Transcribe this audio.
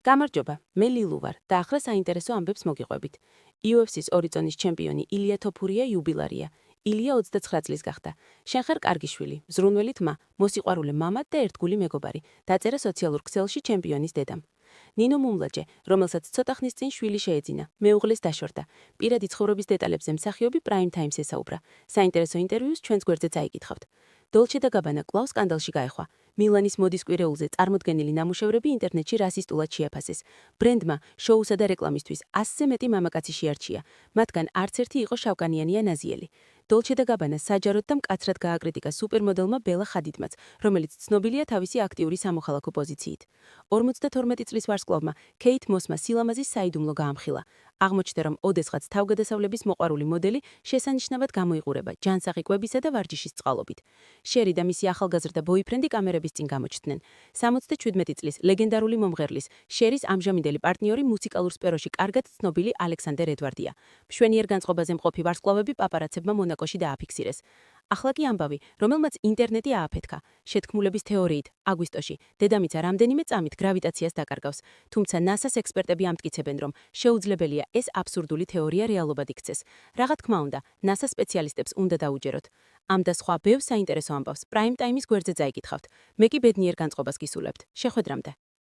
გამარჯობა, მე ლილუ ვარ და ახლა საინტერესო ამბებს მოგიყვებით. UFC-ს 2 წონის ჩემპიონი ილია თოფურია იუბილარია. ილია 29 წლის გახდა. შენ ხარ კარგი შვილი, მზრუნველი თმა, მოსიყვარულე მამა და ერთგული მეგობარი. დაწერა სოციალურ ქსელში ჩემპიონის დედამ. ნინო მუმლაჯე, რომელსაც ცოტა ხნის წინ შვილი შეეძინა, მეუღლეს დაშორდა. პირადი ცხოვრების დეტალებზე მსახიობი Prime Times ესაუბრა. საინტერესო ინტერვიუს ჩვენს გვერდზე წაიკითხავთ. დოლჩე და გაბანა კვლავ სკანდალში გაეხვა. მილანის მოდის კვირეულზე წარმოდგენილი ნამუშევრები ინტერნეტში რასისტულად შეაფასეს. ბრენდმა შოუსა და რეკლამისთვის 100-ზე მეტი მამაკაცი შეარჩია. მათგან არც ერთი იყო შავკანიანი ან აზიელი. დოლჩე და გაბანა საჯაროდ და მკაცრად გააკრიტიკა სუპერმოდელმა ბელა ხადიდმაც, რომელიც ცნობილია თავისი აქტიური სამოქალაქო პოზიციით. 52 წლის ვარსკვლავმა ქეით მოსმა სილამაზის საიდუმლო გაამხილა. აღმოჩნდა, რომ ოდესღაც თავგადასავლების მოყვარული მოდელი შესანიშნავად გამოიყურება ჯანსაღი კვებისა და ვარჯიშის წყალობით. შერი და მისი ახალგაზრდა ბოიფრენდი კამერების წინ გამოჩნდნენ. 77 წლის ლეგენდარული მომღერლის, შერის ამჟამინდელი პარტნიორი მუსიკალურ სფეროში კარგად ცნობილი ალექსანდერ ედვარდია. მშვენიერ განწყობაზე მყოფი ვარსკვლავები პაპარაცებმა მონაკოში დააფიქსირეს. ახლა კი ამბავი, რომელმაც ინტერნეტი ააფეთქა. შეთქმულების თეორიით, აგვისტოში დედამიცა რამდენიმე წამით გრავიტაციას დაკარგავს, თუმცა NASA-ს ექსპერტები ამტკიცებენ, რომ შეუძლებელია ეს აბსურდული თეორია რეალობად იქცეს. რა თქმა უნდა, NASA სპეციალისტებს უნდა დაუჯეროთ. ამ და სხვა ბევრ საინტერესო ამბავს Prime Time-ის გვერდზე წაიკითხავთ. მე კი ბედნიერ განწყობას გისურვებთ. შეხვედრამდე.